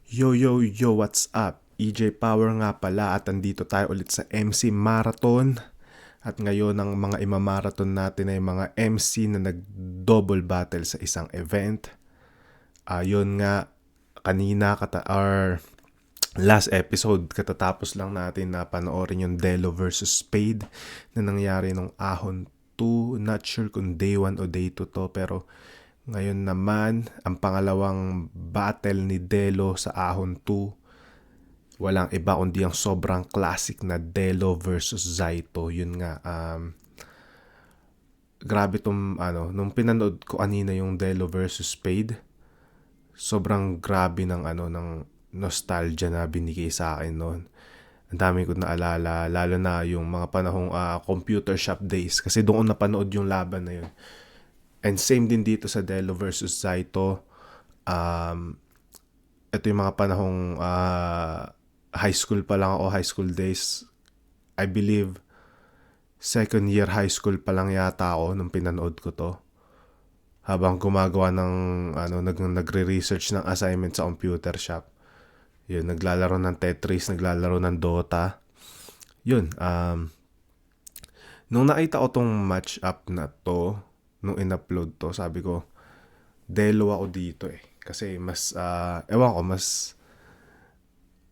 Yo, yo, yo, what's up? EJ Power nga pala at andito tayo ulit sa MC Marathon. At ngayon ang mga imamarathon natin ay mga MC na nag-double battle sa isang event. Yun nga, kanina or last episode, katatapos lang natin na panoorin yung Delo versus Spade na nangyari nung Ahon 2. Not sure kung day 1 o day 2 to, pero ngayon naman, ang pangalawang battle ni Delo sa Ahon 2, walang iba kundi ang sobrang classic na Delo versus Zaito. Yun nga, grabe tong, nung pinanood ko kanina yung Delo versus Spade, sobrang grabe ng, ng nostalgia na binigay sa akin noon. Ang dami ko naalala, lalo na yung mga panahong computer shop days, kasi doon ko napanood yung laban na yun. And same din dito sa Delo versus Zaito. Ito yung mga panahong high school pa lang ako, high school days. I believe second year high school pa lang yata ako nung pinanood ko to. Habang gumagawa ng nagre-research ng assignment sa computer shop. Yun, naglalaro ng Tetris, naglalaro ng Dota. Yun, nung nakita ko tong match up na to, nung in-upload to, sabi ko, Delo ako dito eh. Kasi mas, ewan ko,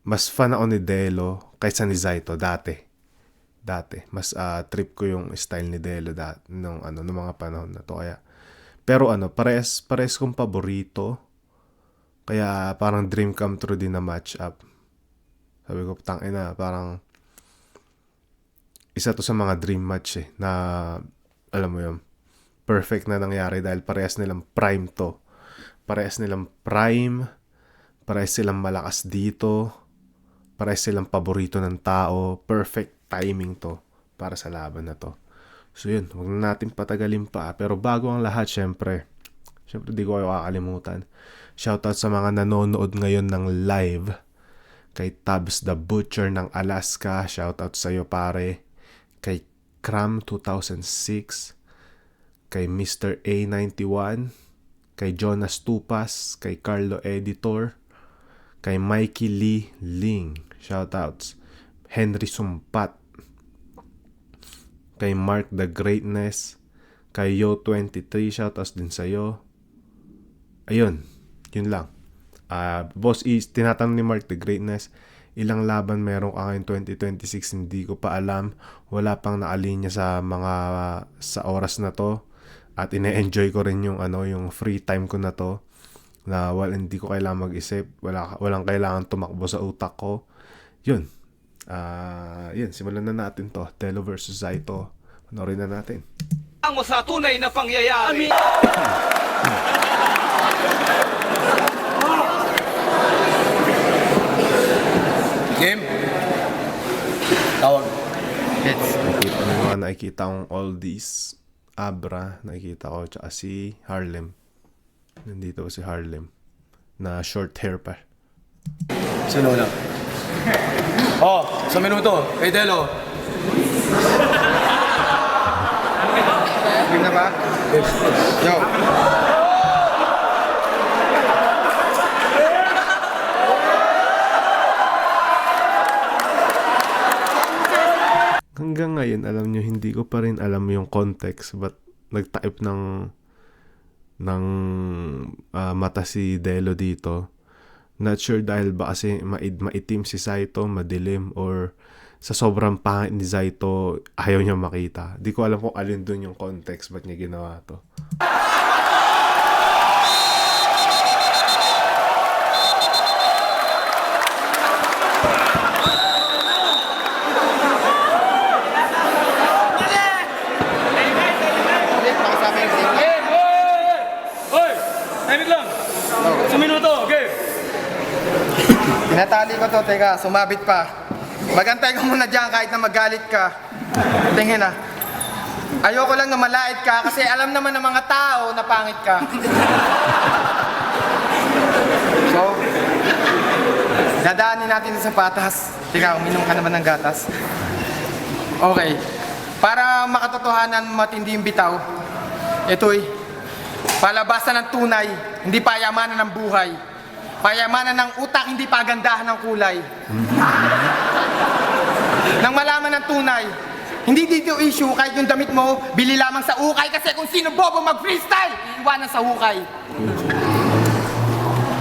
mas fan ako ni Delo kaysa ni Zaito dati. Mas trip ko yung style ni Delo nung mga panahon na to. Kaya, pero pares kong paborito. Kaya parang dream come true din na match up. Sabi ko, tangina, parang isa to sa mga dream match eh, na alam mo yun, perfect na nangyari dahil parehas nilang prime to. Parehas silang malakas dito, parehas silang paborito ng tao, perfect timing to para sa laban na to. So yun, huwag na natin patagalin pa. Pero bago ang lahat, syempre di ko kayo kakalimutan. Shoutout sa mga nanonood ngayon ng live. Kay Tabs the Butcher ng Alaska, shoutout sa iyo pare. Kay Cram 2006, kay Mr. A91, kay Jonas Tupas, kay Carlo Editor, kay Mikey Lee Ling, shoutouts. Henry Sumpat, kay Mark the Greatness, kay Yo23, shoutouts din sa'yo. Ayun, yun lang. Boss is tinatanong ni Mark the Greatness, ilang laban meron ka ngayon 2026? Hindi ko pa alam. Wala pang naalinya sa oras na to. At ine-enjoy ko rin yung yung free time ko na to. Na hindi ko kailangan mag-isip, walang kailangan tumakbo sa utak ko. Yun. Yun, simulan na natin to. Delo versus Zaito. Panorin na natin. Ang sa tunay na pangyayari. Game. Tawag. Nakikita kong all these. Abra, nakikita ko. Tsaka si Harlem. Nandito si Harlem. Na short hair pa. Sino na? Sa minuto. Kay Delo. Game na ba? Yo. Hanggang ngayon, alam nyo, hindi ko pa rin alam yung context but nag-type ng mata si Delo dito. Not sure dahil ba kasi maitim si Zaito, madilim, or sa sobrang pangit ni Zaito, ayaw niya makita. Di ko alam kung alin dun yung context, ba't niya ginawa to. Tinatali ko to, teka, sumabit pa. Magantay ka muna dyan kahit na magalit ka. Tingin na. Ayoko lang na malait ka kasi alam naman ng mga tao na pangit ka. So, dadaanin natin sa patas. Teka, uminom ka naman ng gatas. Okay. Para makatotohanan matindi yung bitaw, ito'y palabasan ng tunay, hindi payamanan ng buhay. Payamanan ng utak, hindi pagandahan ng kulay. Nang malaman ng tunay, hindi dito issue kahit yung damit mo, bili lamang sa ukay kasi kung sino bobo mag-freestyle, iwanan sa hukay.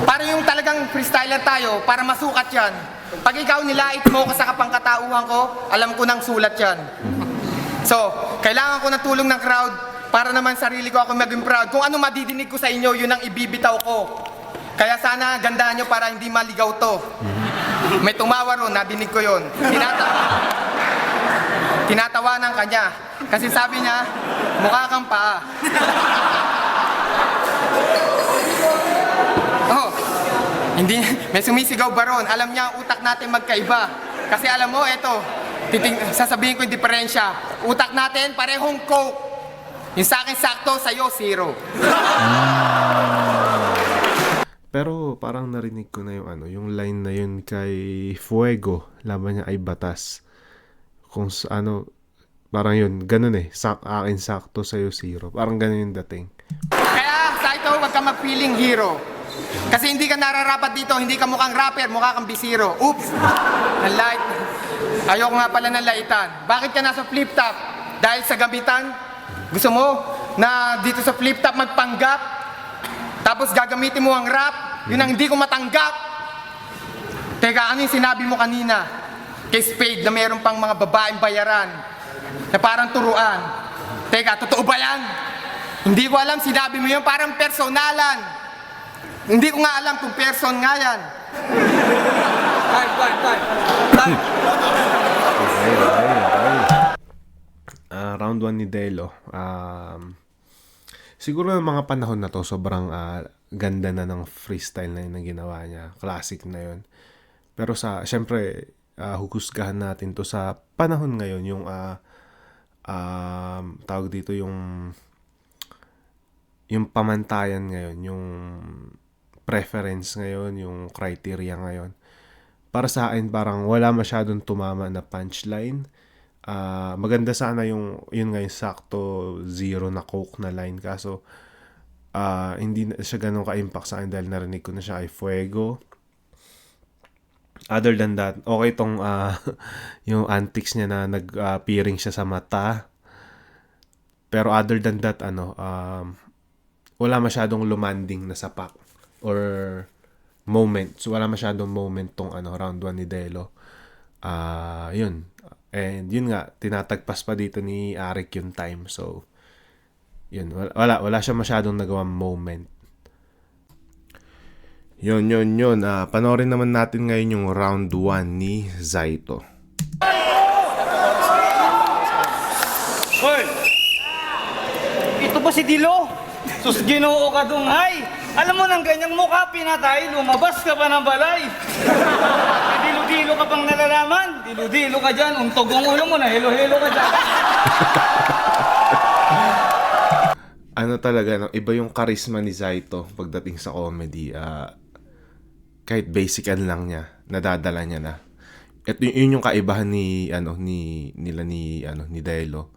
Para yung talagang freestyler tayo, para masukat yan. Pag ikaw nilait mo sa kapangkatauhan ko, alam ko nang sulat yan. So, kailangan ko ng tulong ng crowd para naman sarili ko ako maging proud. Kung ano madidinig ko sa inyo, yun ang ibibitaw ko. Kaya sana gandaan nyo para hindi maligaw to. May tumawa ron, nadinig ko yun. Tinatawanan ka niya. Kasi sabi niya, mukha kang paa. Oh, hindi, may sumisigaw ba ron? Alam niya ang utak natin magkaiba. Kasi alam mo, eto, sasabihin ko yung diferensya. Utak natin, parehong Coke. Yung sa akin sakto, sa'yo, zero. Pero parang narinig ko na yung yung line na yun kay Fuego, laban niya ay batas. Kung parang yun, ganun akin sakto, sa'yo zero. Parang ganun yung dating. Kaya, sa ito, huwag ka mag-feeling hero. Kasi hindi ka nararapat dito, hindi ka mukhang rapper, mukha kang bisiro. Oops! Nalight. Ayoko nga pala ng laitan. Bakit ka nasa flip-top? Dahil sa gamitan? Gusto mo na dito sa flip-top magpanggap? Tapos gagamitin mo ang rap? Yun ang hindi ko matanggap. Teka, ano yung sinabi mo kanina? Kay Spade na mayroon pang mga babaeng bayaran na parang turuan. Teka, totoo ba yan? Hindi ko alam, sinabi mo yun parang personalan. Hindi ko nga alam kung person nga yan. Time. Round 1 ni Delo. Siguro ng mga panahon na to, sobrang ganda na ng freestyle na yun na ginawa niya. Classic na yun. Pero syempre, hukusgahan natin to sa panahon ngayon, yung tawag dito, yung pamantayan ngayon, yung preference ngayon, yung criteria ngayon. Para sa akin, parang wala masyadong tumama na punchline. Maganda sana yun nga yung sakto zero na Coke na line, kaso hindi na siya ganun ka-impact sa akin dahil narinig ko na siya kay Fuego. Other than that, okay tong yung antics niya na nag-peering siya sa mata. Pero other than that, wala masyadong lumanding na sapak or moment. So wala masyadong moment tong round 1 ni Delo. Yun. And yun nga, tinatagpas pa dito ni Arik yung time. So, yun. Wala siya masyadong nagawang moment. Yun. Panoorin naman natin ngayon yung round 1 ni Zaito. Hoy! Ito ba si Dilo? Sus, ginoo ka dong, hay! Alam mo nang ganyang mukha, pinatay, lumabas ka pa ng balay. Dilo-dilo ka pang nalalaman. Dilo-dilo ka dyan, untog ang ulo mo na, hilo-hilo ka dyan. Talaga, iba yung charisma ni Zaito pagdating sa comedy. Kahit basican lang niya, nadadala niya na. At yun yung kaibahan ni Delo.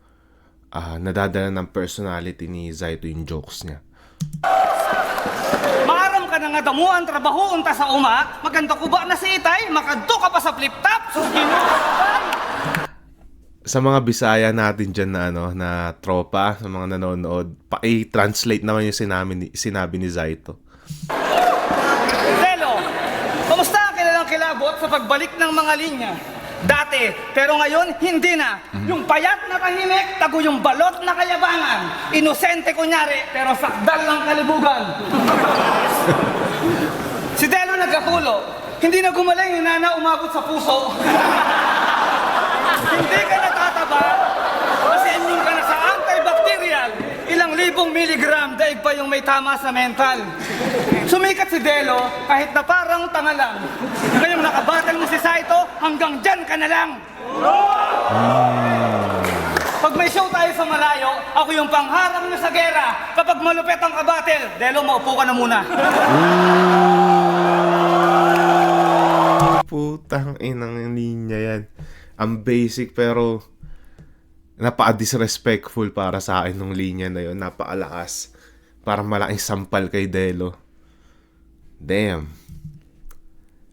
Nadadala ng personality ni Zaito yung jokes niya. Maaram ka na nga damuan, trabaho, unta sa uma. Maganda ko ba na si Itay? Makadto ka pa sa flip-top. Sus, ginoo ka ba? Sa mga Bisaya natin dyan na tropa, sa mga nanonood, i-translate naman yung sinabi ni Zaito. Delo, kamusta ang kilalang kilabot sa pagbalik ng mga linya? Dati, pero ngayon, hindi na. Yung payat na tahimik, tago yung balot na kayabangan. Inosente kunyari, pero sakdal ng kalibugan. Si Delo nagkapulo, hindi na gumaling yung nana umabot sa puso. Hindi ka natataba, kasi immune ka na sa antibacterial. Ilang libong miligram, daig pa yung may tama sa mental. Sumikat si Delo kahit na parang tanga lang. Ngayong nakabattle mo si Zaito, hanggang dyan ka na lang. Pag may show tayo sa malayo, ako yung pangharang niyo sa gera. Kapag malupet ang kabattle, Delo, maupo ka na muna. Putang inang linya yan. Ang basic pero napaka-disrespectful para sa akin nung linya na yun. Napakalakas. Parang malaking sampal kay Delo. Damn.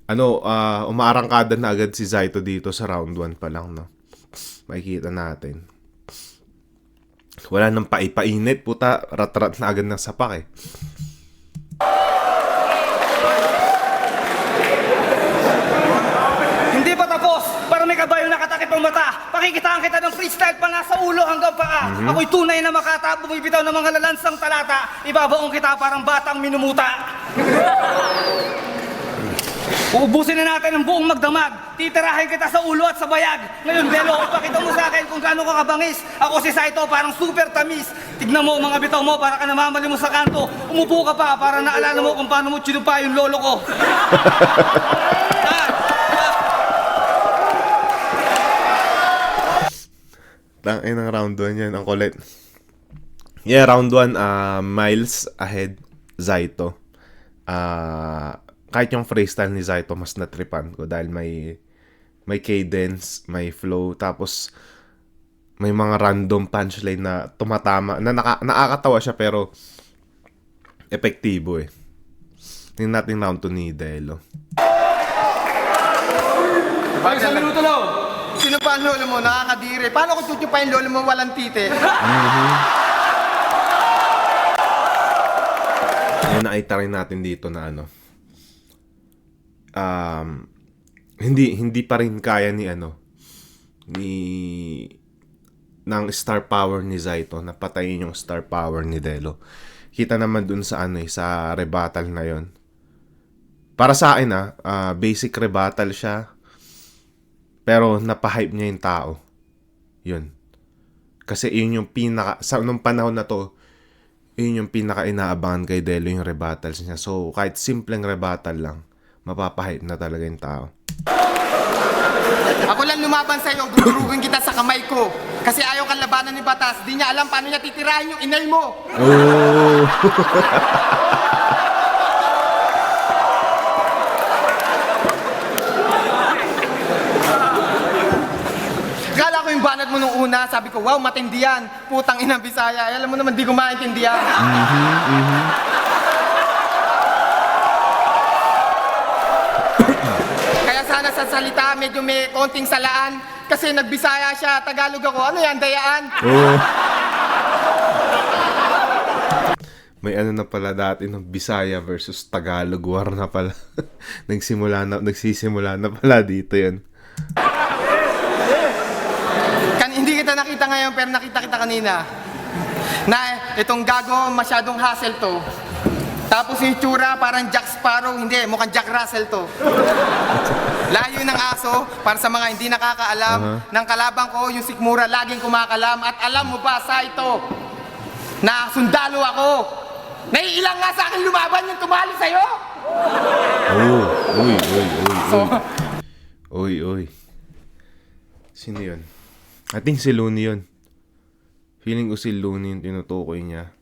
umaarangkada na agad si Zaito dito sa round 1 pa lang, no? Makikita natin. Wala nang paipainit, puta. Rat-rat na agad ng sapak eh. Hindi pa tapos. Para may kabayo nakatakip ang mata. Pakikitaan kita ng freestyle pa nga sa ulo hanggang paa. Ako'y tunay na makata, bumibitaw ng mga lalansang talata. Ibabaong kita parang batang minumuta. Uubusin na natin ang buong magdamag. Titirahin kita sa ulo at sa bayag. Ngayon, Delo, ipakita mo sa akin kung gaano ka kabangis. Ako si Saito, parang super tamis. Tignan mo mga bitaw mo para ka namamali mo sa kanto. Umupo ka pa para naalala mo kung paano mo chinupa yung lolo ko. Tangin ng round 1 yan. Ang kulit. Yeah, round 1, miles ahead Zaito. Kahit yung freestyle ni Zaito, mas natripan ko dahil may cadence, may flow, tapos may mga random punchline na tumatama, na nakakatawa siya pero epektibo eh. Tingnan natin round 2 ni Delo. Isang minuto lang. Sino pa ang lolo mo? Nakakadiri. Paano kung tutupa yung lolo mo walang tite? Ngayon nakita rin natin dito na hindi pa rin kaya ng star power ni Zaito na patayin yung star power ni Delo. Kita naman dun sa sa rebuttal na yon. Para sa akin basic rebuttal siya. Pero napahype niya yung tao. Yun. Kasi yun yung nung panahon na to, yun yung pinaka inaabangan kay Delo, yung rebuttals niya. So kahit simpleng rebuttal lang, mapapahype na talaga yung tao. Ako lang lumaban sa'yo, dudurugin kita sa kamay ko. Kasi ayaw kang labanan ni Batas, di niya alam paano niya titirahin yung inay mo. Oh! Kala ko yung banat mo nung una, sabi ko, wow, matindi yan. Putang inang Bisaya. Alam mo naman, di ko maintindihan. Kaya sana sa salita, medyo may konting salaan. Kasi nagbisaya siya, Tagalog ako. Ano yan, dayaan? Oh. May na pala dati ng Bisaya versus Tagalog war na pala. Nagsisimula na pala dito yan. Hindi kita nakita ngayon, pero nakita kita kanina. Na itong gago, masyadong hassle to. Tapos yung tsura, parang Jack Sparrow. Hindi, mukhang Jack Russell to. Layo ng aso, para sa mga hindi nakakaalam. Ng kalabang ko, yung sikmura, laging kumakalam. At alam mo ba, Saito, na sundalo ako. Naiilang nga sa akin lumaban yung tumali sa'yo. Oh, uy. So, Uy. Sino yun? I think si Looney yun. Feeling ko si Looney yung tinutukoy niya.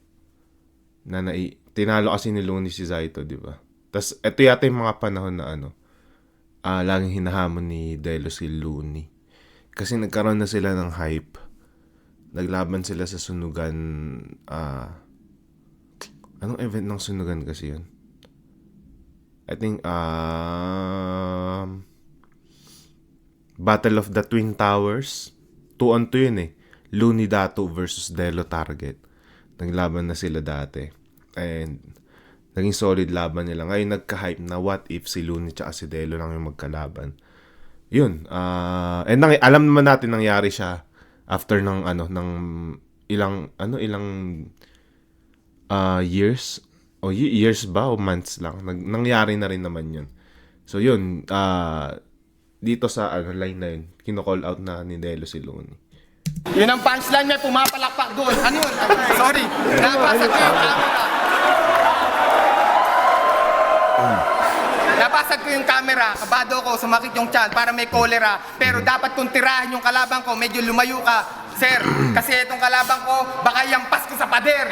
Tinalo kasi ni Looney si Zaito, di ba? Tas ito yata yung mga panahon na laging hinahamon ni Delo si Looney. Kasi nagkaroon na sila ng hype. Naglaban sila sa sunugan. Anong event ng sunugan kasi yun? I think Battle of the Twin Towers. 2-on-2 yun eh. Looney Dato versus Delo Target. Naglaban na sila dati. And naging solid laban nila. Ngayon nagka-hype na what if si Looney tsaka si Delo lang yung magkalaban. Yun. And alam naman natin nangyari siya after ng ilang years o years ba o months lang. Nangyari na rin naman yun. So yun, dito sa line na yun, kino-call out na ni Delo si Looney. yun ang punchline, may pumapalakpak doon. Ano yun? Sorry. Napasag ko yung camera. Napasag ko yung camera. Kabado ko, sumakit yung tiyan para may cholera. Pero dapat kung tirahin yung kalabang ko, medyo lumayo ka. Sir, kasi itong kalabang ko, baka yampas ko sa pader.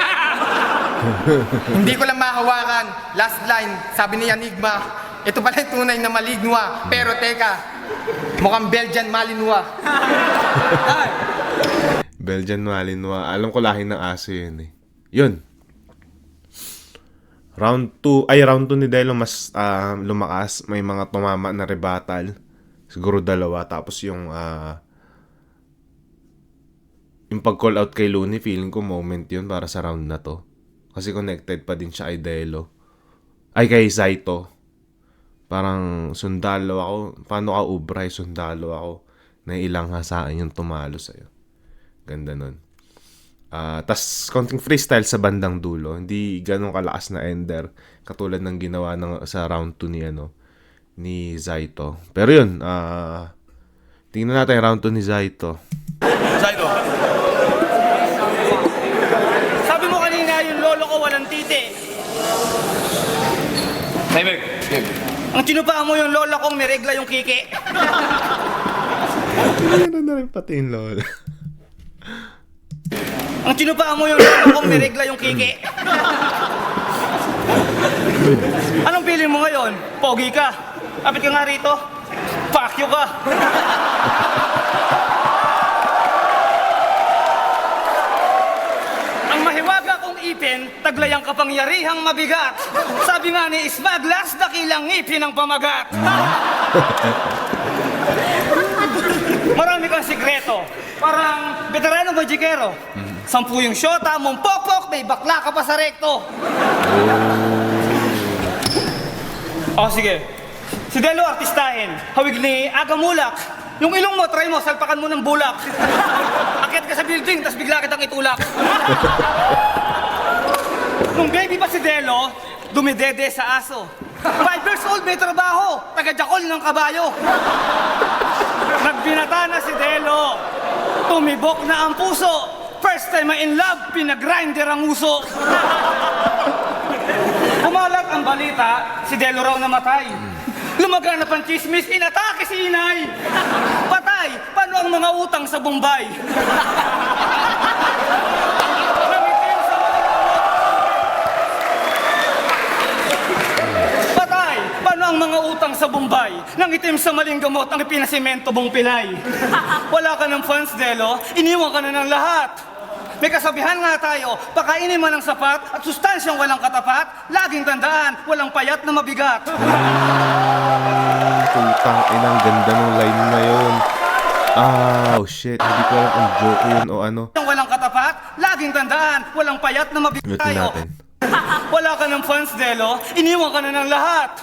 Hindi ko lang mahawakan. Last line, sabi ni Enigma, ito pala yung tunay na maligwa. Pero teka, mukhang Belgian Malinois. Belgian Malinois. Alam ko lahi ng aso yun eh. Yun. Round 2 ni Delo mas lumakas. May mga tumama na rebuttal. Siguro 2. Tapos yung pag-call out kay Looney, feeling ko moment yun para sa round na to. Kasi connected pa din siya kay Delo. Ay, kay Zaito. Parang sundalo ako. Paano ka ubray? Sundalo ako. Nailang hasaan yung tumalo sa'yo. Ganda nun. Tas konting freestyle sa bandang dulo. Hindi ganun kalakas na ender. Katulad ng ginawa sa round 2 ni Zaito. Pero yun, tingnan natin yung round 2 ni Zaito. Zaito. Sabi mo kanina yung lolo ko walang titi. Timer. Ang tinupaan mo yung lola kong niregla yung kiki. Meron na rin pati yung lola. Ang tinupaan mo yung lola kong niregla yung kiki. Anong feeling mo ngayon? Pogi ka. Kapit ka nga rito. Fuck you ka. Ang mahiwaga kong ipin, taglay ang kapangyarihang mabigat. Sabi nga ni Ismaglas, dakilang ngipin ang pamagat. Marami kang sikreto. Parang veteranong bajikero. 10 yung syota, mong pokpok, may bakla ka pa sa rekto. O sige. Si Delo artistahin. Hawig ni Agamulak. Yung ilong mo, try mo, salpakan mo ng bulak. Akyat ka sa building, tas bigla kitang itulak. Nung baby pa si Delo, dumidede sa aso. 5 years old, may trabaho. Taga-jakol ng kabayo. Nagbinata na si Delo. Tumibok na ang puso. First time in love, pinag-grinder ang uso. Kumalat ang balita, si Delo raw namatay. Lumaganap ang chismis, inatake si inay. Patay, paano ang mga utang sa Bombay? Patay, paano ang mga utang sa Bombay? Nangitim sa maling gamot ang ipinasimento mong pilay. Wala ka ng fans, Delo, iniwan ka na ng lahat. May kasabihan nga tayo, pakainin man ng sapat at sustansyang walang katapat, laging tandaan, walang payat na mabigat. Putang inang ganda ng line na yun. Oh shit, hindi ko alam kung joke yun o ano. Yung walang katapat, laging tandaan, walang payat na mabigat Mutin tayo. natin. Wala ka ng fans, Delo, iniwan ka na ng lahat.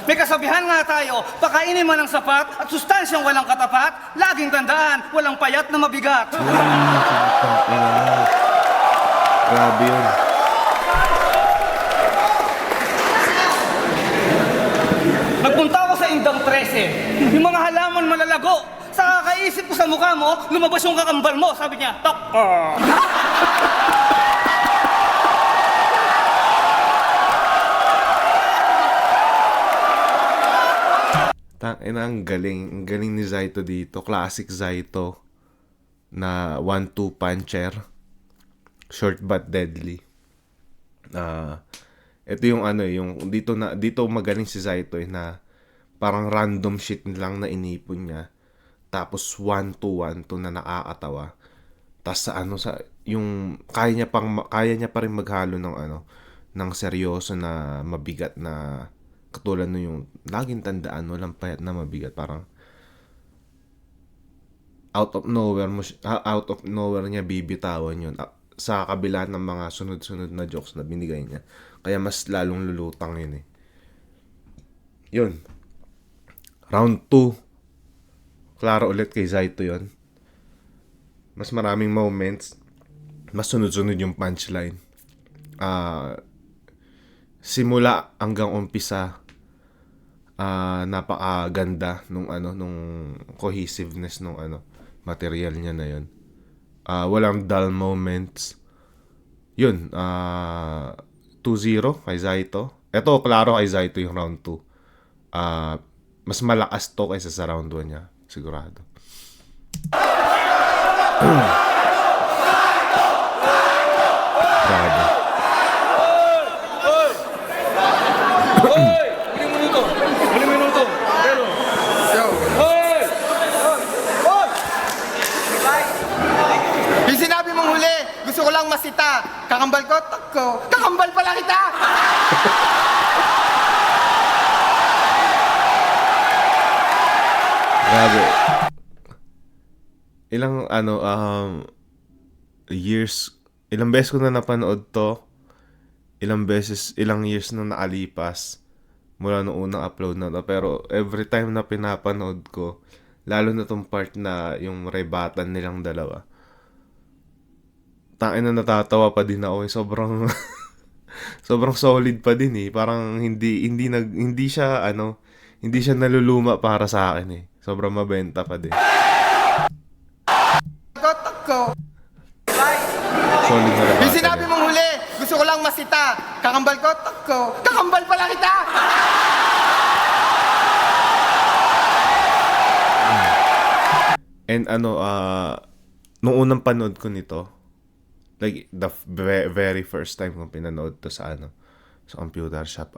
May kasabihan nga tayo, pakainin man ng sapat at sustansyang walang katapat, laging tandaan, walang payat na mabigat. Putang ina mo. Grabe yun. Nagpunta ako sa Indang 13, yung mga halaman malalago. Sa kakaisip ko sa mukha mo, lumabas yung kakambal mo. Sabi niya, tok. Tangina, ang galing. Ang galing ni Zaito dito. Classic Zaito na 1-2 puncher. Short but deadly. Ito yung ano, yung dito magaling si Zaito na parang random shit lang na inipon niya. Tapos 1-2 na nakakatawa. Tapos sa yung kaya niya pa rin maghalo ng ng seryoso na mabigat na katulad no yung laging tandaan, walang payat na mabigat, parang out of nowhere niya bibitawan yun sa kabila ng mga sunod-sunod na jokes na binigay niya, kaya mas lalong lulutang yun yun. Round 2 klaro ulit kay Zaito yun, mas maraming moments, mas sunod-sunod yung punchline, simula hanggang umpisa. Napakaganda nung cohesiveness nung material niya na yun. Walang dull moments. Yun, 2-0 kay Zaito. Ito, klaro kay Zaito yung round 2. Mas malakas to kaysa sa round 1 niya, sigurado. Grabe. Yung sinabi mong huli, gusto ko lang masita. Kakambal ko, ko. Kakambal pala kita! Grabe. Ilang beses ko na napanood to. Ilang years na nakalipas mula nung unang upload na to. Pero every time na pinapanood ko, lalo na tong part na yung rebatan nilang dalawa, tangin na natatawa pa din ako. Sobrang sobrang solid pa din eh. Parang hindi siya naluluma para sa akin eh. Sobrang mabenta pa din. Ko. Solid na rebatan. Yung sinabi mong huli, gusto ko lang masita. Kakambal ko, ko. Kakambal pala kita! And nung unang panood ko nito, like the very first time kong pinanood to sa computer shop,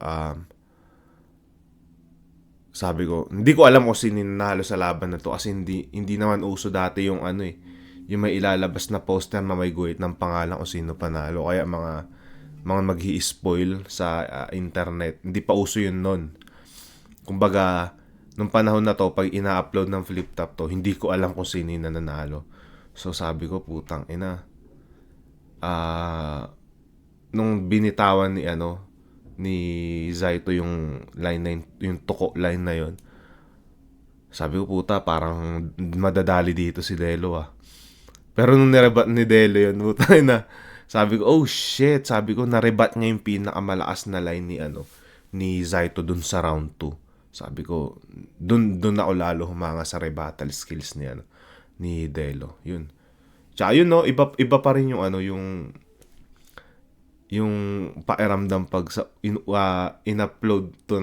sabi ko, hindi ko alam kung sino nanalo sa laban na to kasi hindi naman uso dati yung yung may ilalabas na poster na may guhit ng pangalan kung sino panalo. Kaya mga maghi-spoil sa internet. Hindi pa uso yun nun. Kumbaga, nung panahon na to, pag ina-upload ng flip top to, hindi ko alam kung sino yung nananalo. So sabi ko, putang ina. Nung binitawan ni Zaito yung line na yung tuko line na yun, sabi ko, puta, parang madadali dito si Delo ah. Pero nung nirebat ni Delo yun, puta na, sabi ko, oh shit, sabi ko, narebat niya yung pinakamalakas na line ni Zaito dun sa round 2. Sabi ko, dun ako lalo humanga sa rebuttal skills ni Delo. Yun. Tsaka yun iba pa rin yung yung pakiramdam pag in-upload to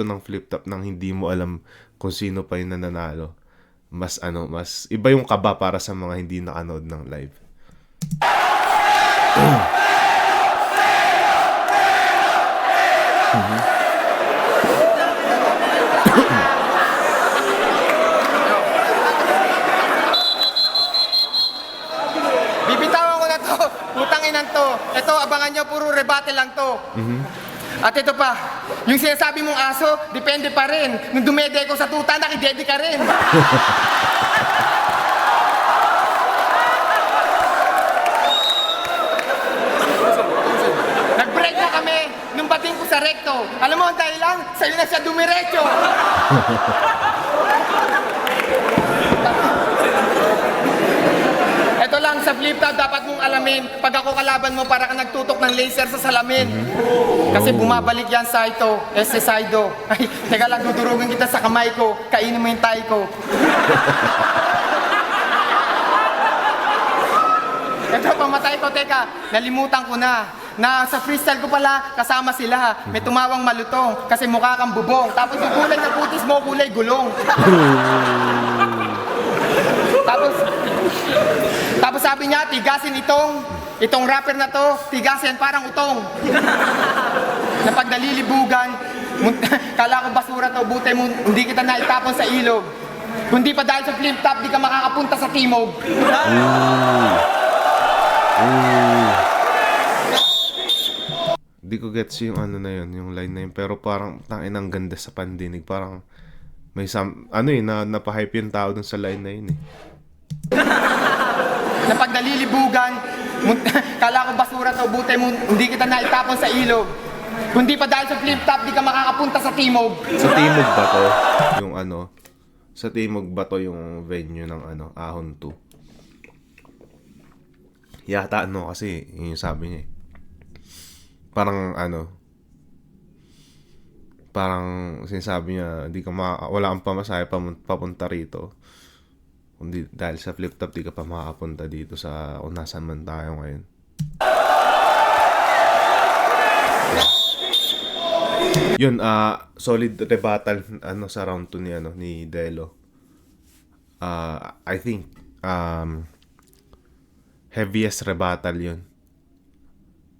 ng flip top nang hindi mo alam kung sino pa yung nananalo. Mas iba yung kaba para sa mga hindi nakanood ng live. Bibitawan ko na to. Putang inan to. Ito, abangan nyo, puro rebate lang to. At ito pa, yung sinasabi mong aso, depende pa rin. Nung dumede ko sa tuta, nakidede ka rin. Nag-break na kami nung bating ko sa recto. Alam mo ang dahilan? Sa'yo na siya dumiretso. Ito lang sa flip top dapat mong alamin. Pag ako kalaban mo, para ka nagtutok ng laser sa salamin. Kasi bumabalik yan sa ito, Saido. Ay, teka lang, dudurugin kita sa kamay ko. Kainin mo yung tay ko. Ito, pamatay ko, teka. Nalimutan ko na. Na sa freestyle ko pala, kasama sila. May tumawang malutong kasi mukha kang bubong. Tapos yung kulay ng putis mo, kulay gulong. Tapos sabi niya, tigasin itong rapper na to, tigasin parang utong. Na pag nalilibugan, kala ko basura to, buti mo, hindi kita naitapon sa ilog. Kundi pa dahil sa flip top, di ka makakapunta sa timog. Di ko gets yung na yun, yung line na yun. Pero parang ang ganda sa pandinig. Parang may napahype yung tao dun sa line na yun eh. Na pag nalilibugan, kala ko basura to, buti mo, hindi kita naitapon sa ilog. Kundi pa dahil sa flip top, di ka makakapunta sa timog. Sa timog ba to? Yung sa timog ba to yung venue ng Ahon 2? Yata kasi, yung sabi niya eh. Parang sinasabi niya, wala kang pamasahe papunta rito. Kundi dahil sa flip top, di ka pa makakapunta dito sa kung nasan man tayo ngayon. Yun, solid rebuttal sa round 2 ni Delo. I think heaviest rebuttal yun.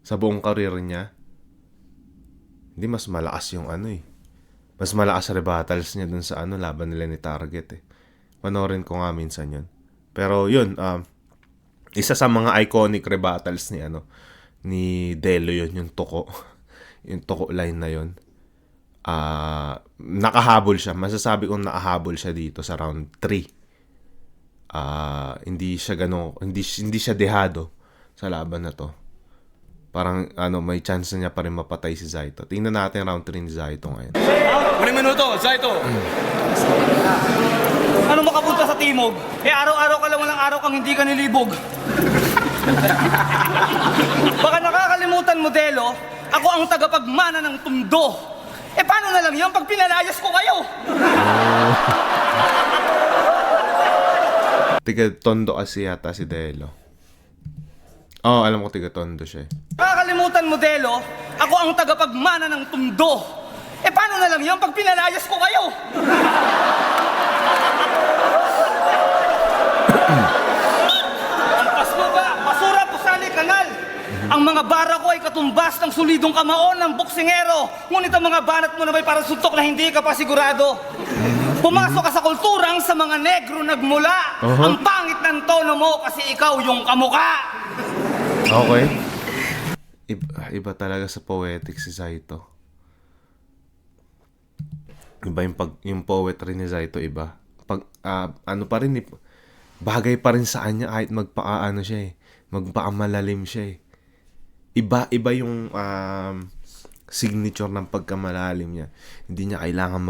Sa buong career niya. Hindi mas malakas yung mas malakas rebuttals niya dun sa laban nila ni Target eh. Panorin ko nga minsan yun. Pero yun, Isa sa mga iconic rebuttals ni Delo yun, yung toko. Yung toko line na yun. Nakahabol siya. Masasabi kong nakahabol siya dito sa round 3. Hindi siya dehado sa laban na to. Parang may chance na niya pa rin mapatay si Zaito. Tingnan natin round 3 ni Zaito ngayon. Unang minuto, Zaito. Ano makapunta sa timog? Araw-araw ka lang, walang araw kang hindi ka nilibog. Baka nakakalimutan mo, Delo, ako ang tagapagmana ng tundo. Paano na lang yun pag pinalayas ko kayo? Tiga Tondo kasi yata si Delo. Alam ko tiga Tondo siya. Nakakalimutan mo, Delo, ako ang tagapagmana ng tundo. Paano na lang yun pag pinalayas ko kayo? Ang pas mo ba? Basura po sa kanal. Ang mga bara ko ay katumbas ng solidong kamaon ng boksingero. Ngunit ang mga banat mo na may parang suntok na hindi ka pa sigurado. Pumasok ka sa kulturang sa mga negro nagmula. Ang pangit ng tono mo kasi ikaw yung kamuka. Okay. Iba talaga sa poetic si Zaito. Iba yung poetry ni Zaito, iba. Pa rin, bagay pa rin sa kanya kahit magpaano siya magpaamalalim siya Iba yung signature ng pagkamalalim niya. Hindi niya kailangan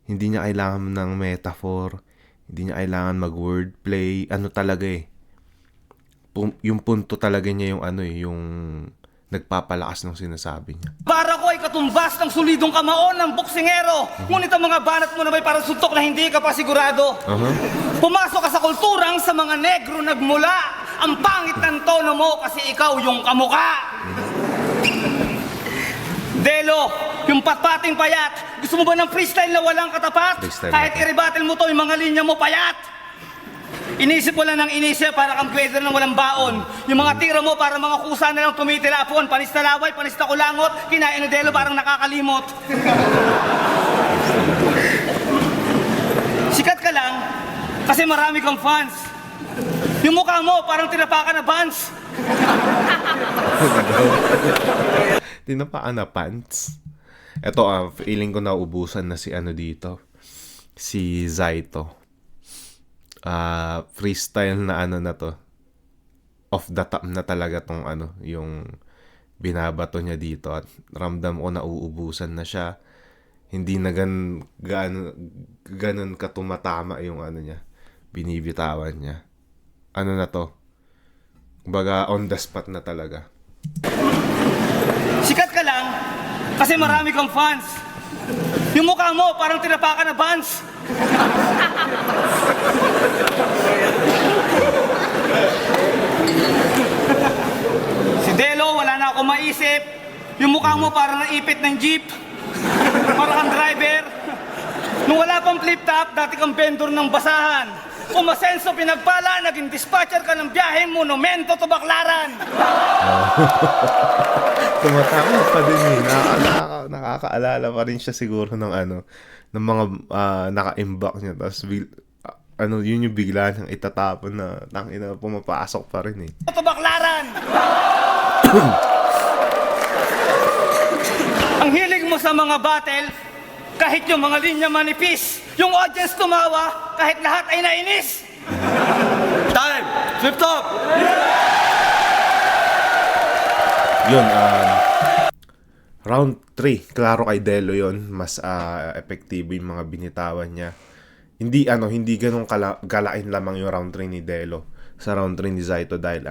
hindi niya kailangan ng metaphor, hindi niya kailangan mag-wordplay, talaga yung punto talaga niya yung nagpapalakas ng sinasabi niya. Bara ko ay katumbas ng solidong kamaon ng boksingero. Ngunit ang mga banat mo na may parang suntok na hindi ka pa sigurado. Pumasok ka sa kulturang sa mga negro nagmula. Ang pangit ng tono mo kasi ikaw yung kamuka. Delo, yung patpating payat. Gusto mo ba ng freestyle na walang katapat? Freestyle Kahit na. i-rebattle mo to, yung mga linya mo payat. Inisip ko lang ng inisip para kang pwede ng walang baon. Yung mga tira mo para mga kusa na lang tumitilapon. Panis na laway, panis na kulangot. Kinain ni Delo parang nakakalimot. Sikat ka lang kasi marami kang fans. Yung mukha mo parang tinapakan na buns. Tinapaan na pants. Ito, feeling ko naubusan na si dito. Si Zaito. Freestyle na na to. Off the top na talaga tong yung binabato niya dito. At ramdam ko nauubusan na siya. Hindi na ganun katumatama yung niya. Binibitawan niya. Na to? Kumbaga on the spot na talaga. Sikat ka lang kasi marami kang fans. Yung mukha mo parang tinapakan na buns. Si Delo, wala na ako maisip. Yung mukha mo parang naipit ng jeep. Parang kang driver. Nung wala pang flip-top, dati kang vendor ng basahan. Umasenso pinagpala, naging dispatcher ka ng biyahe monumento to Baclaran. Tumatama pa din nakakaalala pa rin siya siguro ng ng mga naka-imbak niya. Tapos yun yung bigla niyang itatapon na tangina pumapasok pa rin To Baclaran. Ang hilig mo sa mga battle, kahit yung mga linya manipis, yung audience tumawa, kahit lahat ay nainis. Time! Flip top! Yun, round 3, klaro kay Delo yun. Mas epektibo yung mga binitawan niya. Hindi ganun galain lamang yung round 3 ni Delo sa round 3 ni Zaito dahil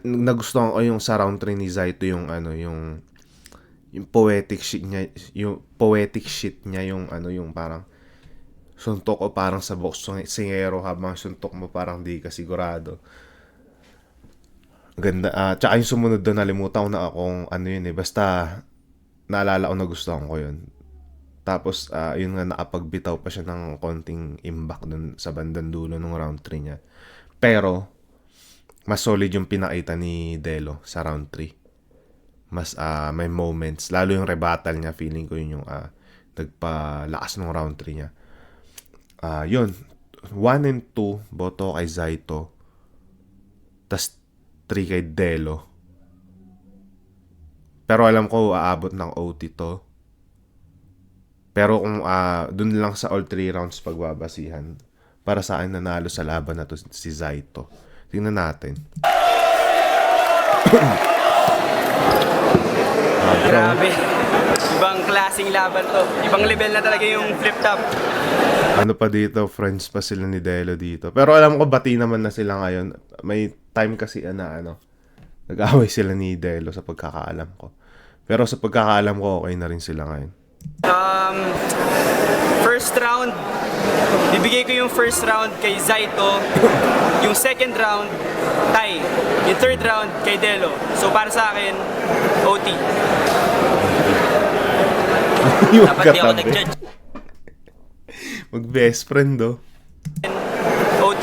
nagustuhan ko yung sa round 3 ni Zaito yung yung poetic shit niya yung yung parang suntok ko parang sa boksingero habang suntok mo parang di ka sigurado. Ganda. Tsaka yung sumunod doon, nalimutan ko na akong basta naalala ko na gustuhan ko yun. Tapos yun nga, nakapagbitaw pa siya ng konting imbak dun sa bandang dulo ng round 3 niya. Pero mas solid yung pinakita ni Delo sa round 3. Mas may moments, lalo yung rebuttal niya, feeling ko yun yung nagpalakas ng round 3 niya. Yun, 1 and 2, boto kay Zaito. Tas 3 kay Delo. Pero alam ko, aabot ng OT to. Pero kung dun lang sa all 3 rounds pagbabasihan, para sa akin nanalo sa laban na to si Zaito. Tingnan natin. Grabe. Ibang klaseng laban to. Ibang level na talaga yung flip top. Ano pa dito, friends pa sila ni Delo dito. Pero alam ko, bati naman na sila ngayon. May time kasi na nag-away sila ni Delo sa pagkakaalam ko. Pero sa pagkakaalam ko, okay na rin sila ngayon. First round, bibigay ko yung first round kay Zaito. Yung second round, tie. Yung third round, kay Delo. So para sa akin, OT. Yung Dapat di ako katabi. nag-judge. Mag-best friend, oh. OT.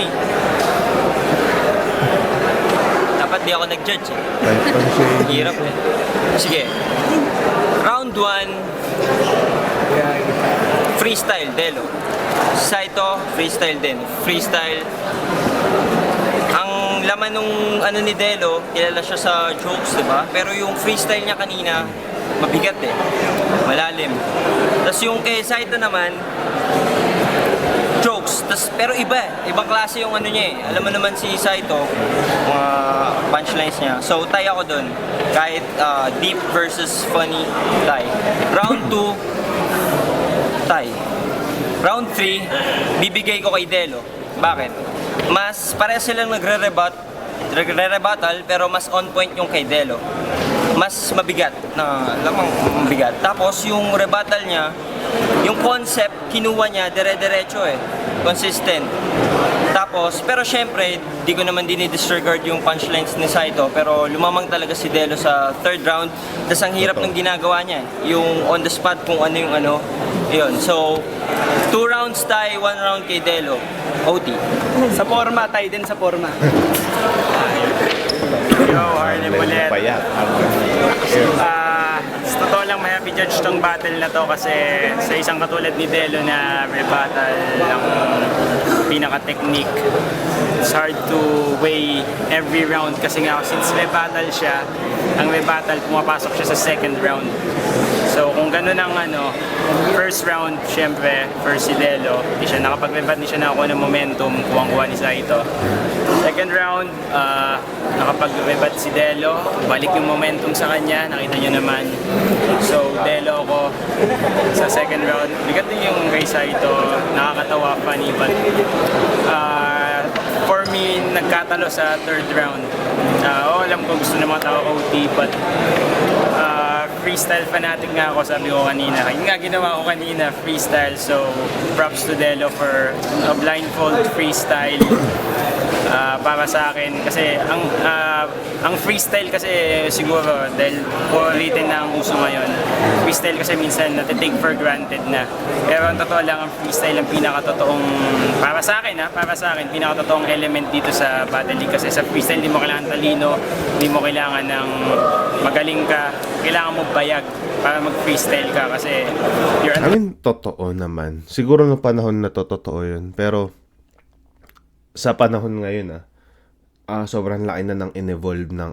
Dapat di ako nag-judge. Type pa siya. Hirap eh. Sige. Round 1, freestyle, Delo. Saito, freestyle din. Freestyle. Ang laman nung ni Delo, kilala siya sa jokes, di ba? Pero yung freestyle niya kanina, mabigat eh. Malalim. Tapos yung kay Saito naman, jokes. Pero iba eh. Ibang klase yung niya eh. Alam mo naman si Saito, mga punchlines niya. So, tie ako dun. Kahit deep versus funny, tie. Round 2, tie. Round 3, bibigay ko kay Delo. Bakit? Mas parehas silang nagre-rebuttal, pero mas on point yung kay Delo. Mas mabigat na lamang mabigat. Tapos yung rebuttal niya, yung concept kinuha niya dire-diretso eh. Consistent. Tapos, pero syempre, di ko naman disregard yung punchlines ni Saito, pero lumamang talaga si Delo sa third round. Tapos ang hirap ng ginagawa niya, yung on the spot kung ano yung yun. So, 2 rounds tie, 1 round kay Delo. OT. Sa forma, tayo din sa forma. Yo, Harlem ulit. Payat. Sa totoo lang, may happy judge tong battle na to kasi sa isang katulad ni Delo na may battle ng pinaka-technique, it's hard to weigh every round kasi nga since may battle siya, ang may battle pumapasok siya sa second round. So kung gano'n ang first round, syempre, first si Delo, di siya nakapag-rebat, di siya nakakuha ng momentum, kuwang-kuha ni Saito. Second round, nakapag-rebat si Delo, balik yung momentum sa kanya, nakita nyo naman. So, Delo ako sa second round. Bigat din yung kay Saito, nakakatawa, funny, but for me, nagkatalo sa third round. Alam ko gusto ng mga tao OT, but freestyle fanatic nga ako, sabi ko kanina. Yun nga ginawa ko kanina, freestyle. So, props to Delo for a blindfold freestyle para sa akin. Kasi ang freestyle kasi siguro, dahil written na ang uso ngayon, freestyle kasi minsan natitake for granted na. Pero ang totoo lang, ang freestyle ang pinakatotoong, para sa akin, pinakatotoong element dito sa Battle League. Kasi sa freestyle, hindi mo kailangan talino, hindi mo kailangan ng magaling ka, kailangan mo bayag para mag-freestyle ka kasi I mean, totoo naman. Siguro no panahon na totoo yun. Pero sa panahon ngayon sobrang laki na ng in-evolve ng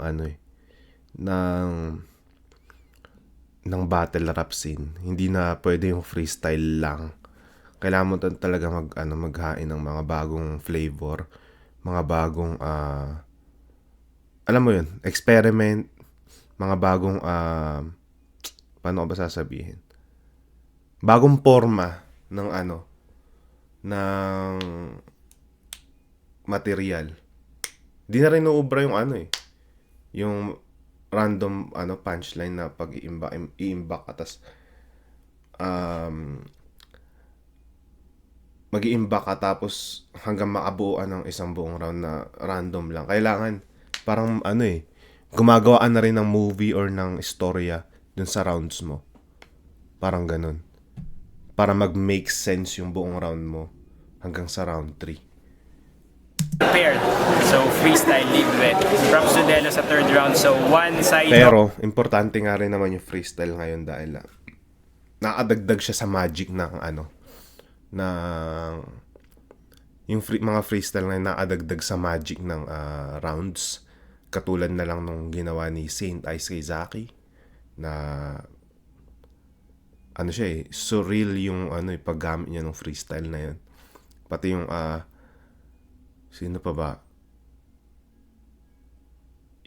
ng battle rap scene. Hindi na pwede yung freestyle lang. Kailangan mo talaga maghain ng mga bagong flavor, mga bagong alam mo yun, experiment, mga bagong paano ko ba sasabihin? Bagong forma ng ng material. Di na rin uubra yung yung random punchline na pag i-imbak ka tas mag-i-imbak ka tapos hanggang makabuuan ng isang buong round na random lang. Kailangan parang gumagawaan na rin ng movie or ng istorya dun sa rounds mo. Parang ganun. Para mag-make sense yung buong round mo hanggang sa round 3. paired. So, freestyle, libre. Props to Delo sa third round. So, one side. Pero, importante nga rin naman yung freestyle ngayon dahil nakadagdag siya sa magic ng yung mga freestyle na nakadagdag sa magic ng rounds. Katulad na lang nung ginawa ni Saint Ice kay Zaki na ano siya surreal yung yung paggamit niya ng freestyle na yun. Pati yung sino pa ba?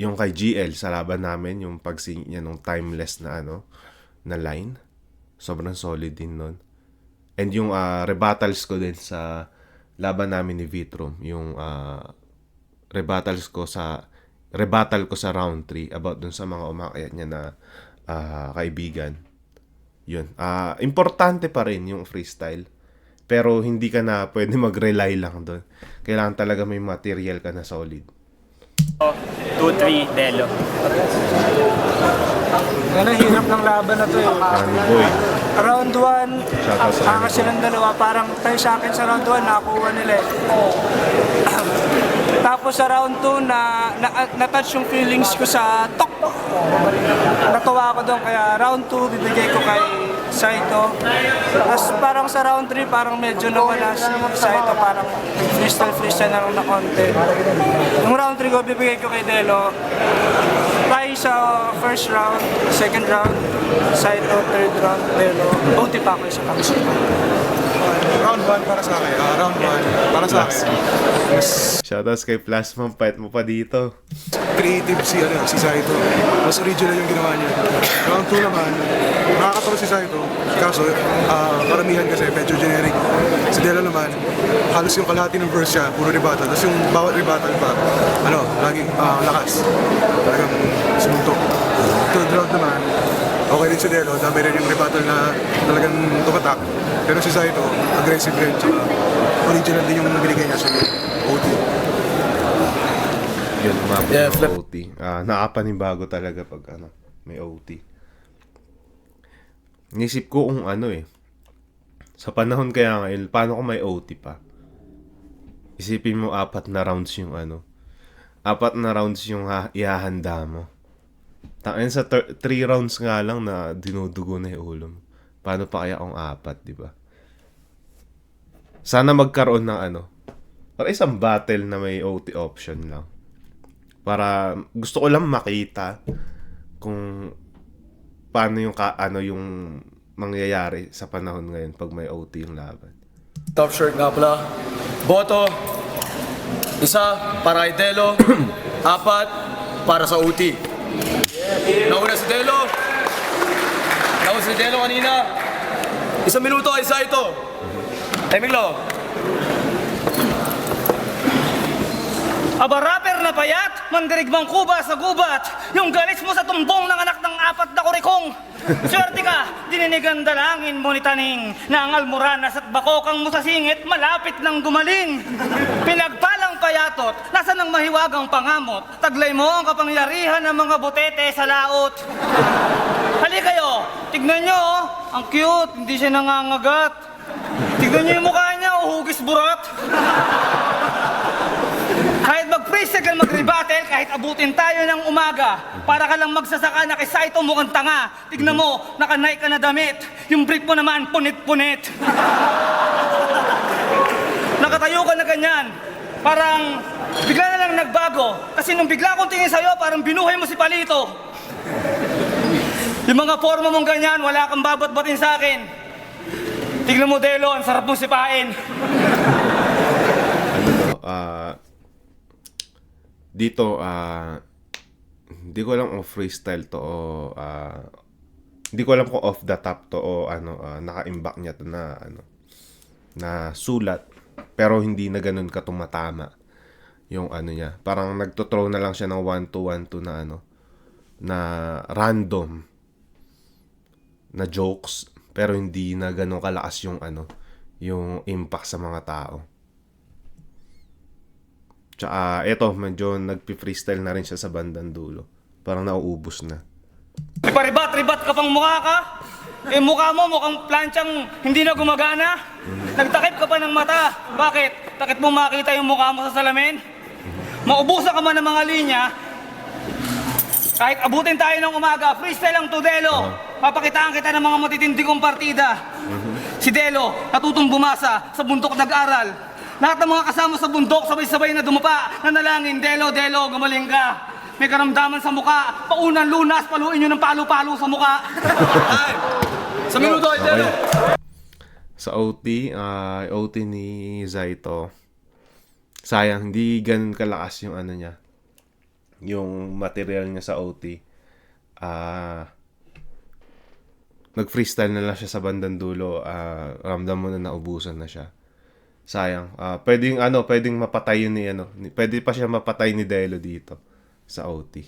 Yung kay GL sa laban namin, yung pagsingit niya nung timeless na na line. Sobrang solid din nun. And yung rebuttals ko din sa laban namin ni Vitrum, yung rebuttal ko sa round 3 about dun sa mga umakyat niya na kaibigan. Yun. Importante pa rin yung freestyle. Pero hindi ka na pwede mag-rely lang doon. Kailangan talaga may material ka na solid. 2-3 Delo. Hirap ng laban na to eh. Boy. Round 1, Shoutout sa angas silang dalawa. Parang tayo sa akin sa round 1, nakakuha nila eh. Tapos sa round 2, na-touch yung feelings ko sa tok. Natuwa ako doon, kaya round 2, bibigay ko kay Saito. Tapos parang sa round 3, parang medyo nawala si Saito. Parang freestyle na lang na konti. Yung round 3 ko, bibigay ko kay Delo. Tayo sa first round, second round, Saito, third round, Delo. Buti pa ako sa pangsi. Round 1 para sa akin. Round 1 para sa akin. Shoutouts kay Plasma, pait mo pa dito. Creative si Saito. Mas original yung ginawa niya. Round 2 naman, nakakatawa si Saito. Kaso, karamihan kasi medyo generic. Si Delo naman, halos yung kalahati ng verse siya, puro rebuttal. Tapos yung bawat rebuttal pa, laging lakas. Talagang sumuntok. Third round naman, okay din si Delo, dami rin yung rebuttal na talagang tumatak. Pero si Saito, aggressive rin, tsaka original din yung binigay niya sa OT. Yun, umabot Yeah, ng flip. OT. Nakapanibago talaga pag may OT. Nisip ko kung sa panahon kaya ngayon, paano kung may OT pa? Isipin mo 4 na rounds yung 4 na rounds yung ihahanda mo. Tangin sa 3 rounds nga lang na dinudugo na yung ulo mo. Paano pa kaya kung 4, di ba? Sana magkaroon ng or isang battle na may OT option lang. Para gusto ko lang makita kung paano yung yung mangyayari sa panahon ngayon pag may OT yung laban. Top shirt nga pala. Boto. 1 para kay Delo. 4 para sa OT. Nauna si Delo. Nauna si Delo kanina. 1 minuto kay Saito. Timing lo. Aba rapper na payat, mandirigmang kuba sa gubat. Yung galis mo sa tumbong ng anak ng 4 na kurikong. Swerte ka, dininigan dalangin mo ni Taning na ang almoranas at bakokang mo sa singit malapit ng gumaling. Pinagpalang payatot, nasa ng mahiwagang pangamot. Taglay mo ang kapangyarihan ng mga butete sa laot. Hali kayo, tignan nyo, ang cute, hindi siya nangangagat. Tignan nyo yung mukha niya, uhugis burat. Kahit mag-freestyle mag-rebattle, kahit abutin tayo ng umaga, para ka lang magsasaka na kay Saito mukhang tanga. Tignan mo, naka-Nike ka na damit. Yung brief mo naman, punit-punit. Nakatayo ka na ganyan. Parang bigla na lang nagbago. Kasi nung bigla kong tingin sa'yo, parang binuhay mo si Palito. Yung mga forma mong ganyan, wala kang babat-batin sa akin. Tignan mo, Delo, ang sarap mong sipain. Dito, hindi ko alam kung freestyle to o hindi ko alam kung off the top to o naka-imbak niya to na na sulat, pero hindi na ganun ka tumatama yung niya. Parang nagto-throw na lang siya ng 1-2-1-2 na na random na jokes, pero hindi na ganun kalakas yung yung impact sa mga tao. Tsaka eto, medyo nagpi-freestyle na rin siya sa bandang dulo. Parang nauubos na. Iparibat-ribat ka pang mukha ka? Mukha mo mukhang planchang hindi na gumagana? Nagtakip ka pa ng mata. Bakit? Takit mo makita yung mukha mo sa salamin? Maubusan ka man ng mga linya. Kahit abutin tayo ng umaga, freestyle ang to, Delo. Papakitaan kita ng mga matitindi kong partida. Si Delo, natutong bumasa sa bundok nag-aral. Lahat ng mga kasama sa bundok, sabay-sabay na dumapa. Nanalangin, Delo, Delo, gumaling ka. May karamdaman sa muka. Paunan, lunas, paluin nyo ng palo-palo sa muka. Time! Sa minuto, Delo! Sa OT ni Zaito, sayang, hindi ganun kalakas yung ano niya. Yung material niya sa OT. Nag-freestyle na lang siya sa bandang dulo. Ramdam mo na naubusan na siya. Sayang. Pwedeng mapatay yun pwede pa siya mapatay ni Delo dito sa OT.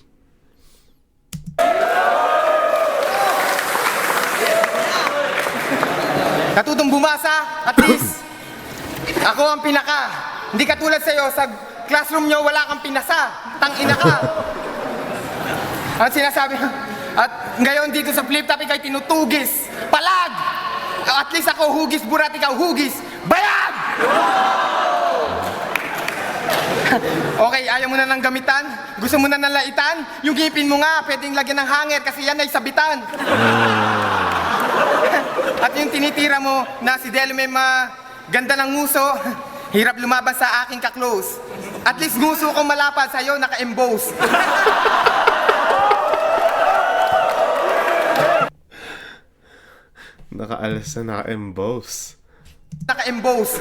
Natutong bumasa, at least. Ako ang pinaka. Hindi katulad sa'yo, sa classroom nyo wala kang pinasa. Tangina ka. Ang sinasabi, at ngayon dito sa flip top, ikaw'y tinutugis. Palag! At least ako hugis, burat, ikaw hugis. Bayag! Okay, ayaw mo na ng gamitan? Gusto mo na ng laitan? Yung ngipin mo nga, pwedeng lagyan ng hanger kasi yan ay sabitan. At yung tinitira mo na si Delo may maganda ng nguso, hirap lumaban sa aking ka-close. At least nguso ko malapad sa'yo, naka-emboss. Nakaalas na naka-emboss. Naka-emboss.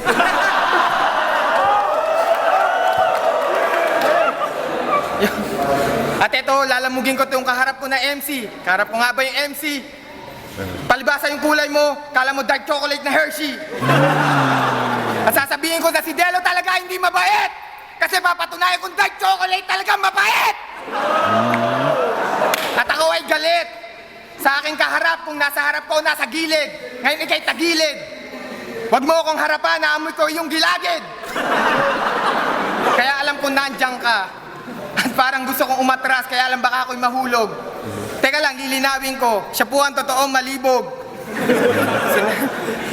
At eto, lalamugin ko itong kaharap ko na MC. Kaharap ko nga ba yung MC? Palibasa yung kulay mo, kala mo dark chocolate na Hershey. At sasabihin ko na si Delo talaga hindi mabait. Kasi papatunayan kong dark chocolate talaga mabait. At ako ay galit. Sa aking kaharap, kung nasa harap ko, nasa gilid. Ngayon ikay tagilid. Huwag mo akong harapan, naamoy ko yung gilagid. Kaya alam ko nandiyan ka. At parang gusto kong umatras, kaya alam baka ako'y mahulog. Teka lang, lilinawin ko. Siya po ang totoong malibog.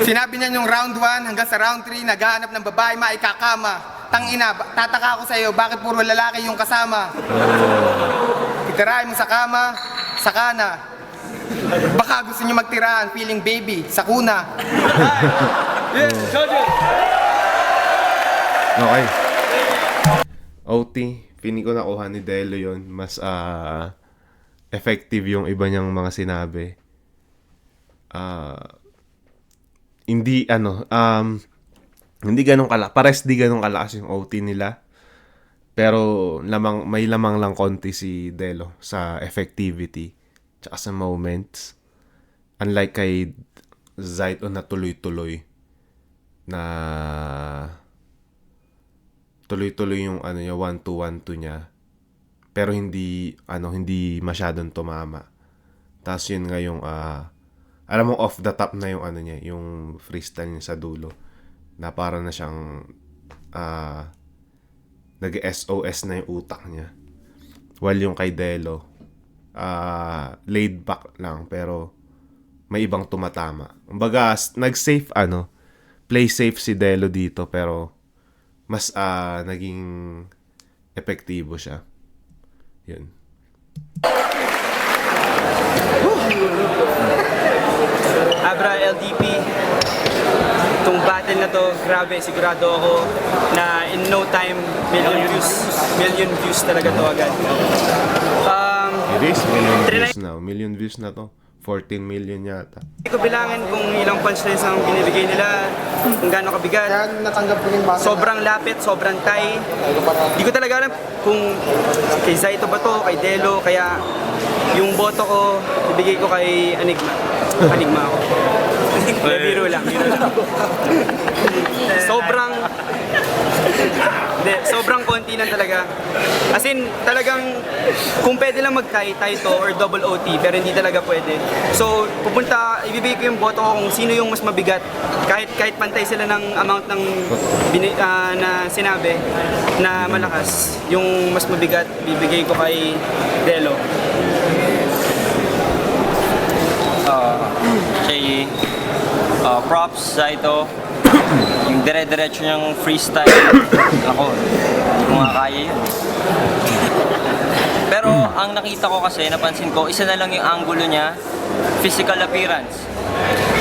Sinabi niya yung round 1 hanggang sa round 3, naghahanap ng babae maikakama. Tangina, tataka ako sa'yo, bakit puro lalaki yung kasama? Itirahin mo sa kama, saka na. Baka gusto niyo magtirahan, feeling baby, sa kuna. Yes, Jojo! Okay. OT, feeling ko nakuha ni Delo yun. Mas effective yung iba niyang mga sinabi. Hindi ganun kalakas. Pares di ganun kalakas yung OT nila. Pero may lamang lang konti si Delo sa effectivity tsaka sa moments. Unlike kay Zaito na tuloy-tuloy yung niya 1-2-1-2 niya. Pero hindi masyadong tumama. Tapos yun nga yung alam mo off the top na yung niya, yung freestyle niya sa dulo. Na para na siyang nag-SOS na yung utak niya. While yung kay Delo laid back lang pero may ibang tumatama. Kumbaga nag-safe play safe si Delo dito pero mas naging epektibo siya. Yun. Abra LDP, itong battle na to, grabe, sigurado ako na in no time, million views talaga to agad. It is million views now. Million views na to. 14 million yata. Hindi ko bilangin kung ilang punchlines ang binibigay nila, kung gaano kabigat. Natanggap ko yung basa. Sobrang lapit, sobrang tay. Hindi ko talaga alam kung kay Zaito ba to, kay Delo, kaya yung boto ko, ibigay ko kay Enigma. Enigma ako. Biro lang. Sobrang konti lang talaga. As in, talagang kung pwede lang mag-tie to or double OT, pero hindi talaga pwede. So, ibibigay ko yung boto ko kung sino yung mas mabigat. Kahit pantay sila ng amount ng na sinabi na malakas, yung mas mabigat, bibigay ko kay Delo. Props, Zaito. Yung dire-diretso niyang freestyle. Ako, hindi ko nga kaya yun. Pero ang nakita ko kasi, napansin ko, isa na lang yung angulo niya, physical appearance.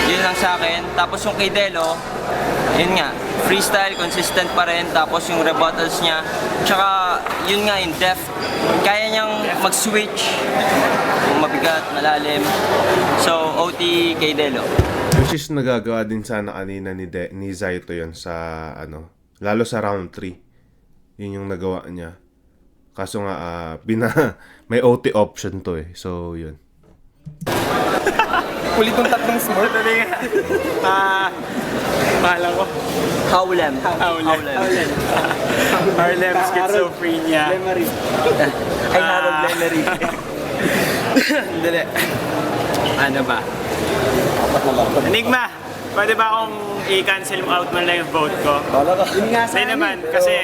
Yun lang sa akin. Tapos yung kay Delo, yun nga, freestyle, consistent pa rin, tapos yung rebuttals niya, tsaka yun nga, yung depth, kaya niyang mag-switch, kung mabigat, malalim. So, OT kay Delo. Which is nagagawa din sana kanina ni Zaito yun sa ano, lalo sa round 3. Yun yung nagawa niya. Kaso nga may OT option to eh. So yun. Kulit ng tatlong sport. Mahala ko. Howlem. Harlem Schizophrenia. Ay, Harold Lemery. Dali. Ano ba? Enigma, pwede ba akong i-cancel mo out man lang yung vote ko? Hindi naman, kasi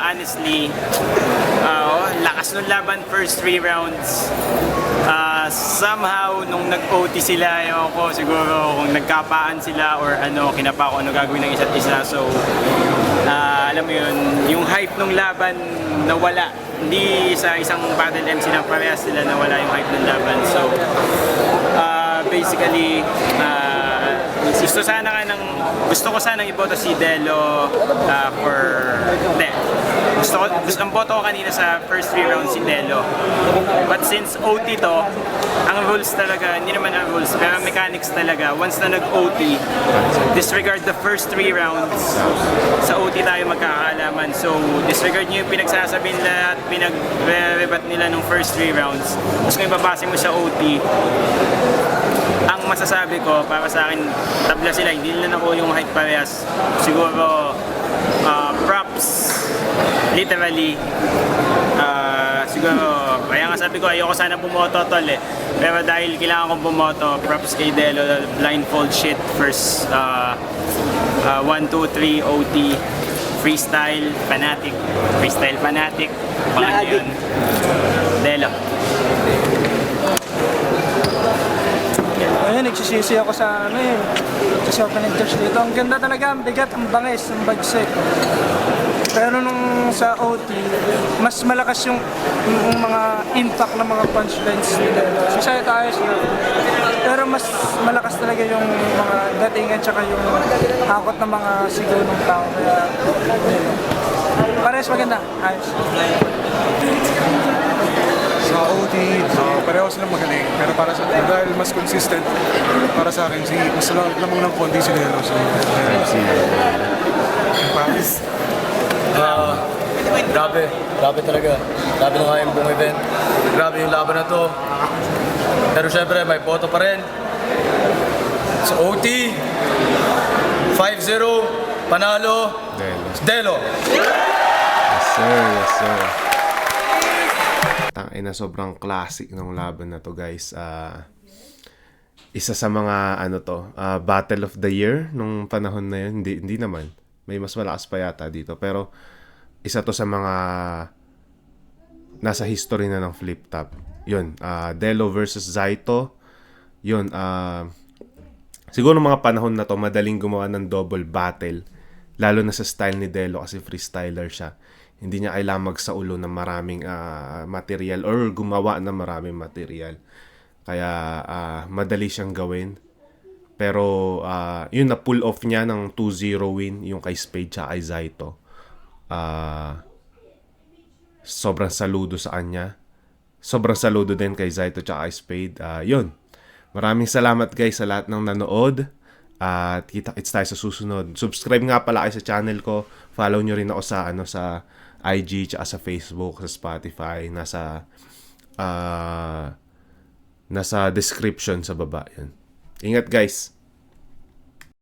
honestly, lakas ng laban first 3 rounds. Somehow, nung nag-OT sila, ewan ko, siguro kung nagkapaan sila or ano, kinapa ko ano gagawin ng isa't isa. So, alam mo yun, yung hype ng laban nawala. Hindi sa isang battle MC na parehas sila nawala yung hype ng laban. So, basically, gusto ko sanang iboto si Delo ang boto ko kanina sa first 3 rounds si Delo. But since OT to, ang rules talaga, hindi naman ang rules, pero mechanics talaga, once na nag-OT, disregard the first 3 rounds, sa OT tayo magkakaalaman. So, disregard nyo yung pinagsasabi nila at pinag-rebat nila nung first 3 rounds. Tapos kung ibabase mo sa OT, ang masasabi ko, para sa akin, tabla sila, hindi nila nakuha yung height parehas. Siguro, props, literally, siguro, kaya nga sabi ko, ayoko sana bumoto tol eh. Pero dahil kailangan kong bumoto, props kay Delo, blindfold shit, first 1, 2, 3, OT, freestyle fanatic, pangat yun, Delo. Ayun, nagsisisi ako sa sa opening touch dito. Ang ganda talaga, ang bigat, ang bangis, ang bagsik. Pero nung sa OT, mas malakas yung mga impact ng mga punchlines nila. Sisaya tayo sila. Pero mas malakas talaga yung mga datingan tsaka yung hakot ng mga sigaw ng tao. Kaya, parehas maganda. Ayos. Sa OT, pareho silang magaling. Pero para sa dahil mas consistent, para sa akin, mas lamang ng konti si Delo. Paris. Grabe talaga. Grabe na nga yung buong event. Grabe yung laban na to. Pero syempre, may boto pa rin. Sa OT, 5-0, panalo, Delo. Yes sir. Tangina, sobrang classic ng laban na to guys. Isa sa mga Battle of the Year nung panahon na yun. Hindi naman. May mas malakas pa yata dito. Pero isa to sa mga nasa history na ng flip top. Yun, Delo versus Zaito. Yun, siguro mga panahon na to, madaling gumawa ng double battle. Lalo na sa style ni Delo kasi freestyler siya. Hindi niya kailangan magsaulo ng maraming material or gumawa ng maraming material. Kaya madali siyang gawin. Pero yun na pull off niya ng 2-0 win yung kay Spade tsaka kay Zaito. Sobrang saludo sa kanya. Sobrang saludo din kay Zaito tsaka kay Spade. Yun. Maraming salamat guys sa lahat ng nanood. At kita-kits tayo sa susunod. Subscribe nga pala kayo sa channel ko. Follow nyo rin ako sa IG tsaka sa Facebook, sa Spotify. Nasa description sa baba. Yun. Ingat guys.